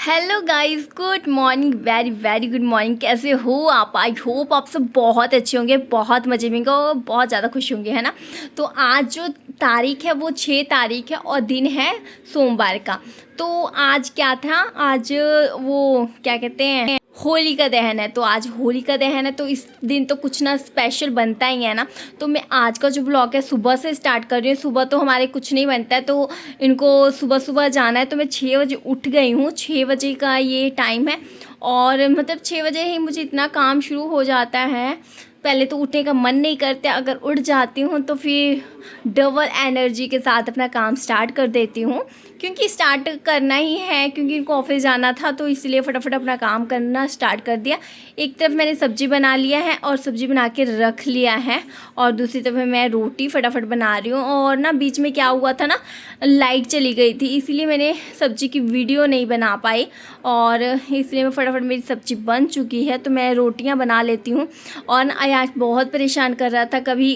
Hello guys, good morning, very very good morning. कैसे हो आप? आई होप आप सब बहुत अच्छे होंगे, बहुत मज़े में होंगे और बहुत ज़्यादा खुश होंगे, है ना। तो आज जो तारीख है वो 6 तारीख है और दिन है सोमवार का। तो आज क्या था, आज वो क्या कहते हैं, होली का दहन है। तो आज होली का दहन है तो इस दिन तो कुछ ना स्पेशल बनता ही है ना। तो मैं आज का जो ब्लॉग है सुबह से स्टार्ट कर रही हूँ। सुबह तो हमारे कुछ नहीं बनता है, तो इनको सुबह सुबह जाना है। तो मैं 6 बजे उठ गई हूँ, 6 बजे का ये टाइम है। और मतलब 6 बजे ही मुझे इतना काम शुरू हो जाता है। पहले तो उठने का मन नहीं करता, अगर उठ जाती हूँ तो फिर डबल एनर्जी के साथ अपना काम स्टार्ट कर देती हूँ, क्योंकि स्टार्ट करना ही है, क्योंकि इनको ऑफिस जाना था। तो इसलिए फटाफट अपना काम करना स्टार्ट कर दिया। एक तरफ मैंने सब्ज़ी बना लिया है और सब्ज़ी बना के रख लिया है, और दूसरी तरफ मैं रोटी फटाफट बना रही हूँ। और ना बीच में क्या हुआ था ना, लाइट चली गई थी, इसलिए मैंने सब्ज़ी की वीडियो नहीं बना पाई, और इसलिए मैं फटाफट, मेरी सब्ज़ी बन चुकी है तो मैं रोटियाँ बना लेती हूँ। और आज बहुत परेशान कर रहा था, कभी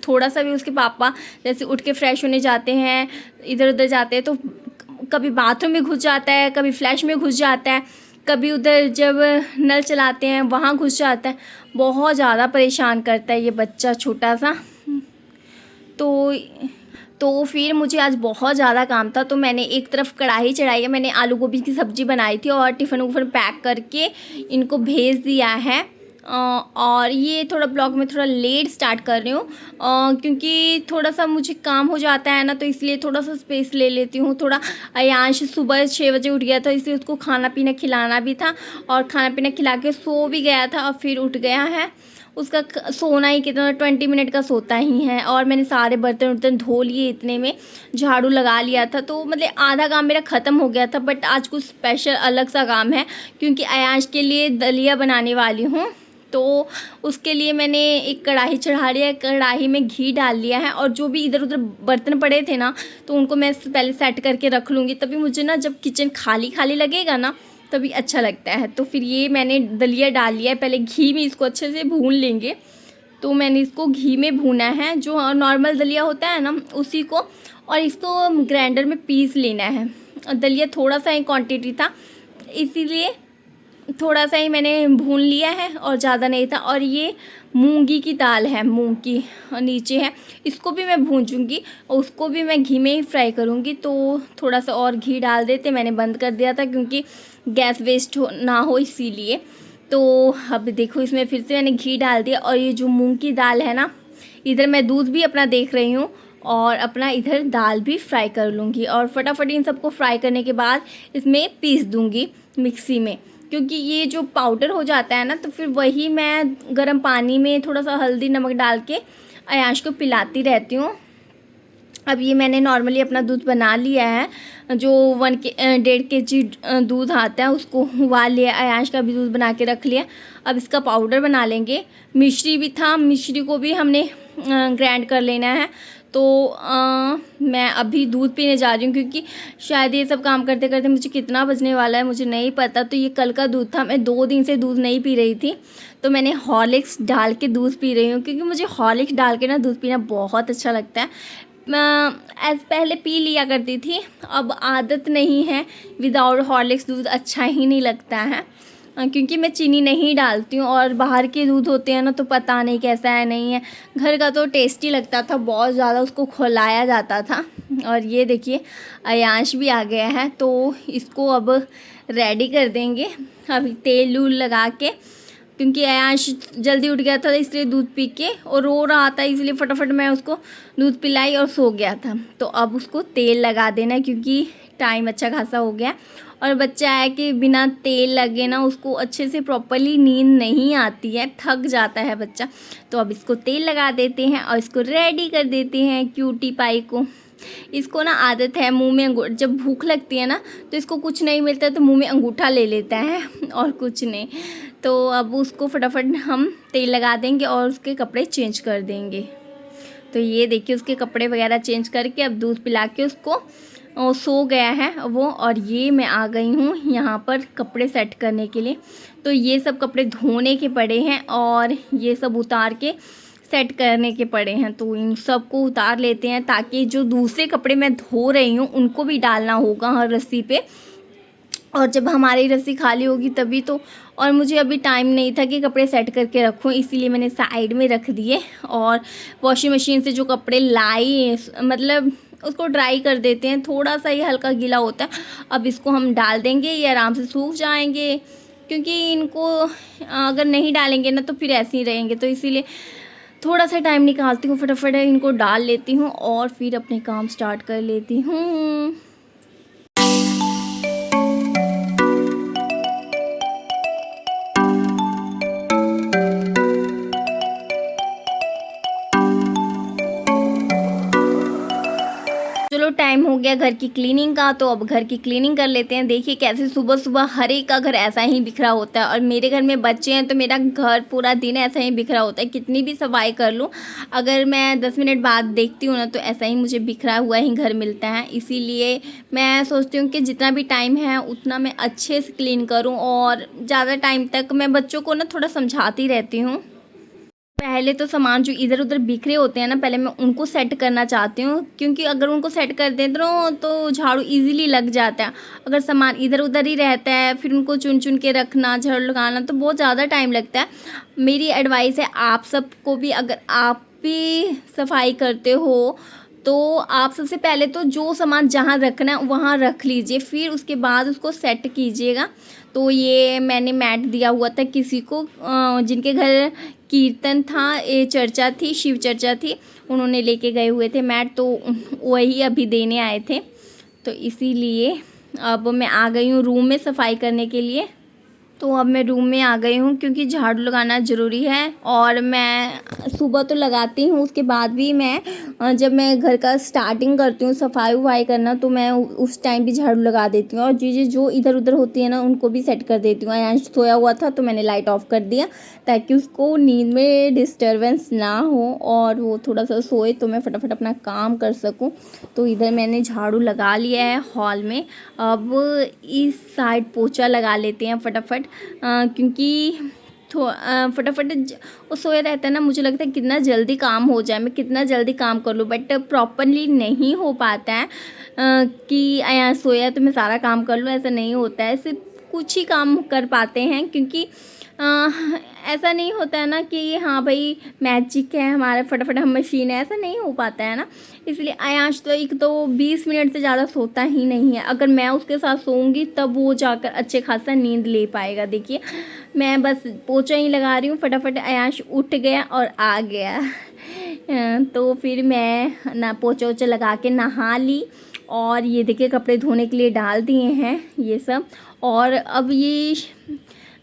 थोड़ा सा भी उसके पापा जैसे उठ के फ्रेश होने जाते हैं, इधर उधर जाते हैं, तो कभी बाथरूम में घुस जाता है, कभी फ्लैश में घुस जाता है, कभी उधर जब नल चलाते हैं वहाँ घुस जाता है। बहुत ज़्यादा परेशान करता है ये बच्चा छोटा सा। तो फिर मुझे आज बहुत ज़्यादा काम था, तो मैंने एक तरफ कढ़ाई चढ़ाई है, मैंने आलू गोभी की सब्ज़ी बनाई थी और टिफ़िन उफ़न पैक करके इनको भेज दिया है। और ये थोड़ा ब्लॉग में थोड़ा लेट स्टार्ट कर रही हूँ, क्योंकि थोड़ा सा मुझे काम हो जाता है ना, तो इसलिए थोड़ा सा स्पेस ले लेती हूँ। थोड़ा अयांश सुबह 6 बजे उठ गया था, इसलिए उसको खाना पीना खिलाना भी था, और खाना पीना खिला के सो भी गया था और फिर उठ गया है। उसका सोना ही कितना 20 मिनट का सोता ही है। और मैंने सारे बर्तन वर्तन धो लिए, इतने में झाड़ू लगा लिया था, तो मतलब आधा काम मेरा ख़त्म हो गया था। बट आज कुछ स्पेशल अलग सा काम है, क्योंकि अयांश के लिए दलिया बनाने वाली हूँ। तो उसके लिए मैंने एक कढ़ाई चढ़ा लिया है, कढ़ाई में घी डाल लिया है, और जो भी इधर उधर बर्तन पड़े थे ना, तो उनको मैं पहले सेट करके रख लूँगी, तभी मुझे ना जब किचन खाली खाली लगेगा ना तभी अच्छा लगता है। तो फिर ये मैंने दलिया डाल लिया है, पहले घी में इसको अच्छे से भून लेंगे। तो मैंने इसको घी में भूना है, जो नॉर्मल दलिया होता है ना उसी को, और इसको ग्राइंडर में पीस लेना है। दलिया थोड़ा सा ही क्वांटिटी था, इसीलिए थोड़ा सा ही मैंने भून लिया है और ज़्यादा नहीं था। और ये मूंगी की दाल है, मूंग की नीचे है, इसको भी मैं भूंजूंगी और उसको भी मैं घी में ही फ्राई करूँगी। तो थोड़ा सा और घी डाल देते, मैंने बंद कर दिया था क्योंकि गैस वेस्ट ना हो इसीलिए। तो अब देखो, इसमें फिर से मैंने घी डाल दिया, और ये जो मूंग की दाल है ना, इधर मैं दूध भी अपना देख रही हूँ और अपना इधर दाल भी फ्राई कर लूँगी। और फटाफट इन सबको फ्राई करने के बाद इसमें पीस दूँगी मिक्सी में, क्योंकि ये जो पाउडर हो जाता है ना, तो फिर वही मैं गर्म पानी में थोड़ा सा हल्दी नमक डाल के अयांश को पिलाती रहती हूँ। अब ये मैंने नॉर्मली अपना दूध बना लिया है, जो 1.5 kg दूध आता है उसको उबाल लिया, अयांश का भी दूध बना के रख लिया। अब इसका पाउडर बना लेंगे। मिश्री भी था, मिश्री को भी हमने ग्राइंड कर लेना है। तो मैं अभी दूध पीने जा रही हूँ, क्योंकि शायद ये सब काम करते करते मुझे कितना बजने वाला है मुझे नहीं पता। तो ये कल का दूध था, मैं 2 दिन से दूध नहीं पी रही थी, तो मैंने हॉर्लिक्स डाल के दूध पी रही हूँ, क्योंकि मुझे हॉर्लिक्स डाल के ना दूध पीना बहुत अच्छा लगता है। मैं पहले पी लिया करती थी, अब आदत नहीं है, विदाउट हॉर्लिक्स दूध अच्छा ही नहीं लगता है, क्योंकि मैं चीनी नहीं डालती हूँ। और बाहर के दूध होते हैं ना, तो पता नहीं कैसा है नहीं है। घर का तो टेस्टी लगता था, बहुत ज़्यादा उसको खिलाया जाता था। और ये देखिए अयांश भी आ गया है, तो इसको अब रेडी कर देंगे अभी तेल वूल लगा के, क्योंकि अयांश जल्दी उठ गया था इसलिए दूध पी के, और रो रहा था, इसलिए फटाफट मैं उसको दूध पिलाई और सो गया था। तो अब उसको तेल लगा देना, क्योंकि टाइम अच्छा खासा हो गया। और बच्चा है कि बिना तेल लगे ना उसको अच्छे से प्रॉपरली नींद नहीं आती है, थक जाता है बच्चा। तो अब इसको तेल लगा देते हैं और इसको रेडी कर देते हैं क्यूटी पाई को। इसको ना आदत है मुंह में जब भूख लगती है ना, तो इसको कुछ नहीं मिलता तो मुंह में अंगूठा ले लेता है और कुछ नहीं। तो अब उसको फटाफट हम तेल लगा देंगे और उसके कपड़े चेंज कर देंगे। तो ये देखिए उसके कपड़े वगैरह चेंज करके अब दूध पिला के उसको सो गया है वो। और ये मैं आ गई हूँ यहाँ पर कपड़े सेट करने के लिए। तो ये सब कपड़े धोने के पड़े हैं और ये सब उतार के सेट करने के पड़े हैं, तो इन सब को उतार लेते हैं, ताकि जो दूसरे कपड़े मैं धो रही हूँ उनको भी डालना होगा हर रस्सी पे। और जब हमारी रस्सी खाली होगी तभी तो। और मुझे अभी टाइम नहीं था कि कपड़े सेट करके रखूँ, इसीलिए मैंने साइड में रख दिए। और वॉशिंग मशीन से जो कपड़े लाई मतलब उसको ड्राई कर देते हैं, थोड़ा सा ही हल्का गीला होता है। अब इसको हम डाल देंगे, ये आराम से सूख जाएंगे, क्योंकि इनको अगर नहीं डालेंगे ना तो फिर ऐसे ही रहेंगे। तो इसीलिए थोड़ा सा टाइम निकालती हूँ, फटाफट इनको डाल लेती हूँ और फिर अपने काम स्टार्ट कर लेती हूँ। चलो टाइम हो गया घर की क्लीनिंग का, तो अब घर की क्लीनिंग कर लेते हैं। देखिए कैसे सुबह सुबह हर एक का घर ऐसा ही बिखरा होता है, और मेरे घर में बच्चे हैं तो मेरा घर पूरा दिन ऐसा ही बिखरा होता है। कितनी भी सफाई कर लूँ, अगर मैं 10 मिनट बाद देखती हूँ ना तो ऐसा ही मुझे बिखरा हुआ ही घर मिलता है। इसीलिए मैं सोचती हूँ कि जितना भी टाइम है उतना मैं अच्छे से क्लीन करूँ, और ज़्यादा टाइम तक मैं बच्चों को ना थोड़ा समझाती रहती हूँ। पहले तो सामान जो इधर उधर बिखरे होते हैं ना, पहले मैं उनको सेट करना चाहती हूँ, क्योंकि अगर उनको सेट कर देते हो तो झाड़ू इजीली लग जाता है। अगर सामान इधर उधर ही रहता है फिर उनको चुन चुन के रखना, झाड़ू लगाना तो बहुत ज़्यादा टाइम लगता है। मेरी एडवाइस है आप सबको भी, अगर आप भी सफाई करते हो तो आप सबसे पहले तो जो सामान जहाँ रखना है वहाँ रख लीजिए, फिर उसके बाद उसको सेट कीजिएगा। तो ये मैंने मैट दिया हुआ था किसी को, जिनके घर कीर्तन था, ये चर्चा थी, शिव चर्चा थी, उन्होंने लेके गए हुए थे मैट, तो वही अभी देने आए थे। तो इसीलिए अब मैं आ गई हूँ रूम में सफाई करने के लिए। तो अब मैं रूम में आ गई हूँ क्योंकि झाड़ू लगाना ज़रूरी है, और मैं सुबह तो लगाती हूँ, उसके बाद भी मैं जब मैं घर का स्टार्टिंग करती हूँ सफाई वफाई करना तो मैं उस टाइम भी झाड़ू लगा देती हूँ, और चीज़ें जो इधर उधर होती है ना उनको भी सेट कर देती हूँ। अयांश सोया हुआ था तो मैंने लाइट ऑफ कर दिया ताकि उसको नींद में डिस्टर्बेंस ना हो और वो थोड़ा सा सोए तो मैं फटाफट अपना काम कर सकूँ। तो इधर मैंने झाड़ू लगा लिया है हॉल में। अब इस साइड पोछा लगा लेते हैं फटाफट, क्योंकि फटाफट वो सोया रहता है ना, मुझे लगता है कितना जल्दी काम हो जाए, मैं कितना जल्दी काम कर लूँ, बट प्रॉपरली नहीं हो पाता है कि यहाँ सोया तो मैं सारा काम कर लूँ, ऐसा नहीं होता है। सिर्फ कुछ ही काम कर पाते हैं, क्योंकि ऐसा नहीं होता है ना कि हाँ भाई मैजिक है हमारा, फटाफट हम मशीन है, ऐसा नहीं हो पाता है ना। इसलिए अयांश तो एक तो 20 मिनट से ज़्यादा सोता ही नहीं है, अगर मैं उसके साथ सोऊंगी तब वो जाकर अच्छे खासा नींद ले पाएगा। देखिए मैं बस पोछा ही लगा रही हूँ, फटाफट अयांश उठ गया और आ गया। तो फिर मैं ना पोछा वोछा लगा के नहा ली, और ये देखिए कपड़े धोने के लिए डाल दिए हैं ये सब। और अब ये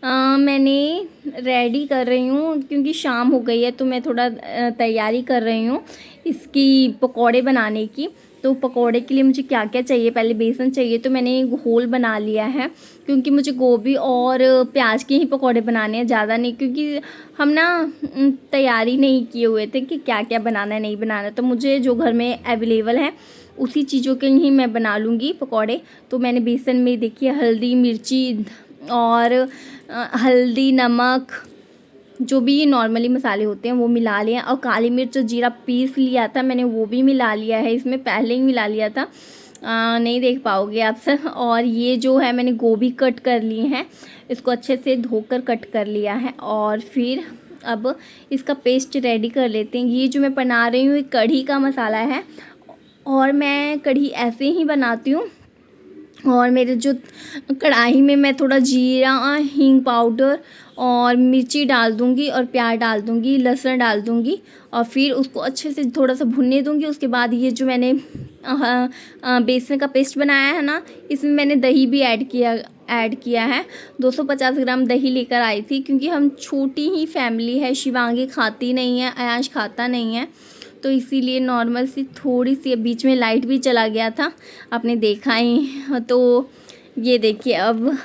मैंने रेडी कर रही हूँ क्योंकि शाम हो गई है, तो मैं थोड़ा तैयारी कर रही हूँ इसकी पकौड़े बनाने की। तो पकौड़े के लिए मुझे क्या क्या चाहिए, पहले बेसन चाहिए, तो मैंने घोल बना लिया है, क्योंकि मुझे गोभी और प्याज के ही पकौड़े बनाने हैं, ज़्यादा नहीं, क्योंकि हम ना तैयारी नहीं किए हुए थे कि क्या क्या बनाना है नहीं बनाना, तो मुझे जो घर में अवेलेबल है उसी चीज़ों के ही मैं बना लूँगी पकौड़े। तो मैंने बेसन में देखिए हल्दी मिर्ची और हल्दी नमक जो भी नॉर्मली मसाले होते हैं वो मिला लिए, और काली मिर्च और जीरा पीस लिया था मैंने वो भी मिला लिया है, इसमें पहले ही मिला लिया था, नहीं देख पाओगे आप सब। और ये जो है मैंने गोभी कट कर ली है, इसको अच्छे से धोकर कट कर लिया है, और फिर अब इसका पेस्ट रेडी कर लेते हैं। ये जो मैं बना रही हूँ ये कढ़ी का मसाला है, और मैं कढ़ी ऐसे ही बनाती हूँ। और मेरे जो कढ़ाई में मैं थोड़ा जीरा हींग पाउडर और मिर्ची डाल दूँगी और प्याज डाल दूँगी, लहसुन डाल दूँगी, और फिर उसको अच्छे से थोड़ा सा भुनने दूँगी। उसके बाद ये जो मैंने बेसन का पेस्ट बनाया है ना, इसमें मैंने दही भी ऐड किया है। 250 ग्राम दही लेकर आई थी, क्योंकि हम छोटी ही फैमिली है, शिवांगी खाती नहीं है, अयांश खाता नहीं है, तो इसीलिए नॉर्मल सी थोड़ी सी, बीच में लाइट भी चला गया था आपने देखा ही। तो ये देखिए अब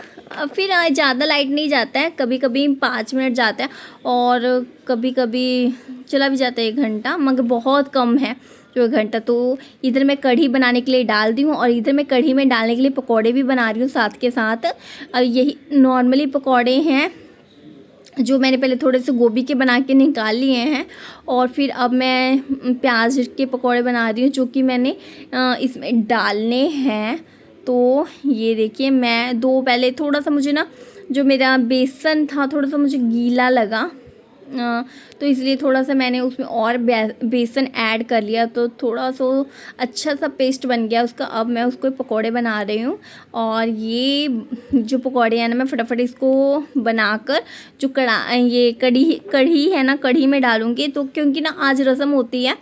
फिर ज़्यादा लाइट नहीं जाता है, कभी कभी 5 मिनट जाता है और कभी कभी चला भी जाता है 1 घंटा, मगर बहुत कम है जो 1 घंटा। तो इधर मैं कढ़ी बनाने के लिए डाल दी हूँ, और इधर मैं कढ़ी में डालने के लिए पकौड़े भी बना रही हूँ साथ के साथ। यही नॉर्मली पकौड़े हैं जो मैंने पहले थोड़े से गोभी के बना के निकाल लिए हैं, और फिर अब मैं प्याज के पकौड़े बना रही हूँ जो कि मैंने इसमें डालने हैं। तो ये देखिए मैं दो पहले थोड़ा सा मुझे ना जो मेरा बेसन था थोड़ा सा मुझे गीला लगा, तो इसलिए थोड़ा सा मैंने उसमें और बेसन ऐड कर लिया, तो थोड़ा सा अच्छा सा पेस्ट बन गया उसका। अब मैं उसको पकोड़े बना रही हूँ, और ये जो पकोड़े हैं ना मैं फटाफट इसको बनाकर जो ये कढ़ी है ना, कढ़ी में डालूँगी। तो क्योंकि ना आज रस्म होती है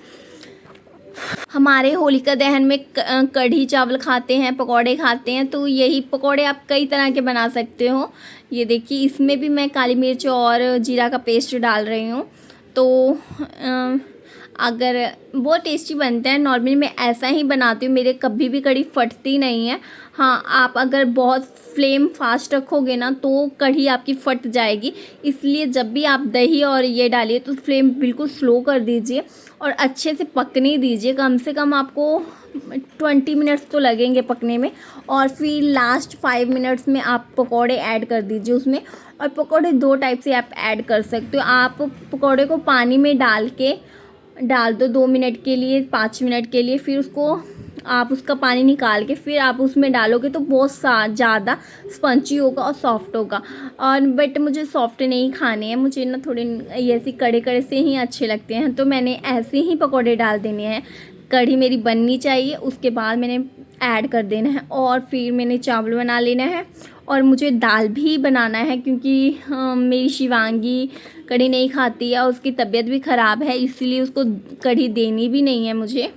हमारे होलिका दहन में, कढ़ी चावल खाते हैं, पकोड़े खाते हैं, तो यही पकोड़े आप कई तरह के बना सकते हो। ये देखिए इसमें भी मैं काली मिर्च और जीरा का पेस्ट डाल रही हूँ, तो अगर बहुत टेस्टी बनते हैं। नॉर्मली मैं ऐसा ही बनाती हूँ, मेरे कभी भी कढ़ी फटती नहीं है। हाँ, आप अगर बहुत फ्लेम फास्ट रखोगे ना तो कढ़ी आपकी फट जाएगी, इसलिए जब भी आप दही और ये डालिए तो फ्लेम बिल्कुल स्लो कर दीजिए और अच्छे से पकने दीजिए। कम से कम आपको 20 मिनट्स तो लगेंगे पकने में, और फिर लास्ट 5 मिनट्स में आप पकोड़े ऐड कर दीजिए उसमें। और पकोड़े दो टाइप से आप ऐड कर सकते हो। आप पकोड़े को पानी में डाल दो 2 मिनट के लिए, 5 मिनट के लिए, फिर उसको आप उसका पानी निकाल के फिर आप उसमें डालोगे तो बहुत ज़्यादा स्पंची होगा और सॉफ्ट होगा। और बट मुझे सॉफ्ट नहीं खाने हैं, मुझे ना थोड़े ऐसे कड़े कड़े से ही अच्छे लगते हैं, तो मैंने ऐसे ही पकोड़े डाल देने हैं। कढ़ी मेरी बननी चाहिए, उसके बाद मैंने ऐड कर देना है, और फिर मैंने चावल बना लेना है, और मुझे दाल भी बनाना है क्योंकि मेरी शिवांगी कढ़ी नहीं खाती है और उसकी तबीयत भी ख़राब है, इसलिए उसको कढ़ी देनी भी नहीं है मुझे।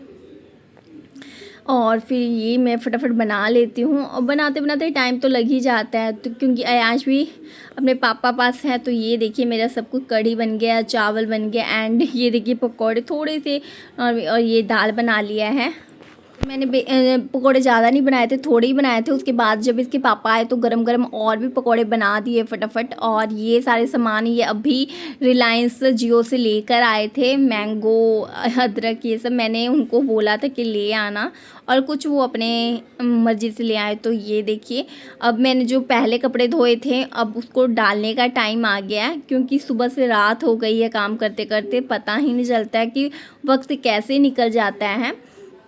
और फिर ये मैं फटाफट बना लेती हूँ, और बनाते बनाते टाइम तो लग ही जाता है, तो क्योंकि आज भी अपने पापा पास है। तो ये देखिए मेरा सब कुछ कढ़ी बन गया, चावल बन गया, एंड ये देखिए पकौड़े थोड़े से, और ये दाल बना लिया है। मैंने पकोड़े ज़्यादा नहीं बनाए थे, थोड़े ही बनाए थे। उसके बाद जब इसके पापा आए तो गरम गरम और भी पकोड़े बना दिए फटाफट। और ये सारे सामान ये अभी रिलायंस जियो से लेकर आए थे, मैंगो, अदरक, ये सब मैंने उनको बोला था कि ले आना, और कुछ वो अपने मर्ज़ी से ले आए। तो ये देखिए अब मैंने जो पहले कपड़े धोए थे अब उसको डालने का टाइम आ गया है, क्योंकि सुबह से रात हो गई है, काम करते करते पता ही नहीं चलता है कि वक्त कैसे निकल जाता है।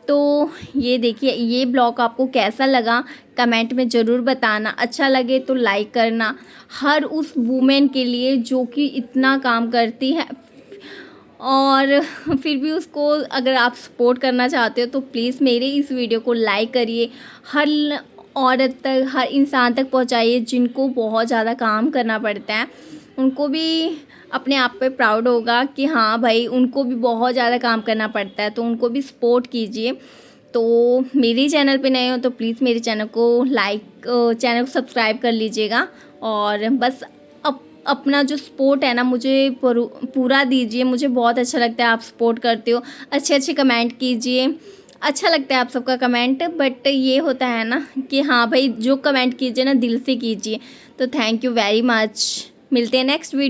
तो ये देखिए ये ब्लॉग आपको कैसा लगा कमेंट में ज़रूर बताना। अच्छा लगे तो लाइक करना, हर उस वुमेन के लिए जो कि इतना काम करती है और फिर भी उसको अगर आप सपोर्ट करना चाहते हो तो प्लीज़ मेरे इस वीडियो को लाइक करिए। हर औरत तक, हर इंसान तक पहुंचाइए जिनको बहुत ज़्यादा काम करना पड़ता है। उनको भी अपने आप पे प्राउड होगा कि हाँ भाई उनको भी बहुत ज़्यादा काम करना पड़ता है, तो उनको भी सपोर्ट कीजिए। तो मेरे चैनल पे नए हो तो प्लीज़ मेरे चैनल को चैनल को सब्सक्राइब कर लीजिएगा, और बस अपना जो सपोर्ट है ना मुझे पूरा दीजिए। मुझे बहुत अच्छा लगता है आप सपोर्ट करते हो, अच्छे अच्छे कमेंट कीजिए। अच्छा लगता है आप सबका कमेंट, बट ये होता है ना कि हाँ भाई जो कमेंट कीजिए ना दिल से कीजिए। तो थैंक यू वेरी मच, मिलते हैं नेक्स्ट वीडियो।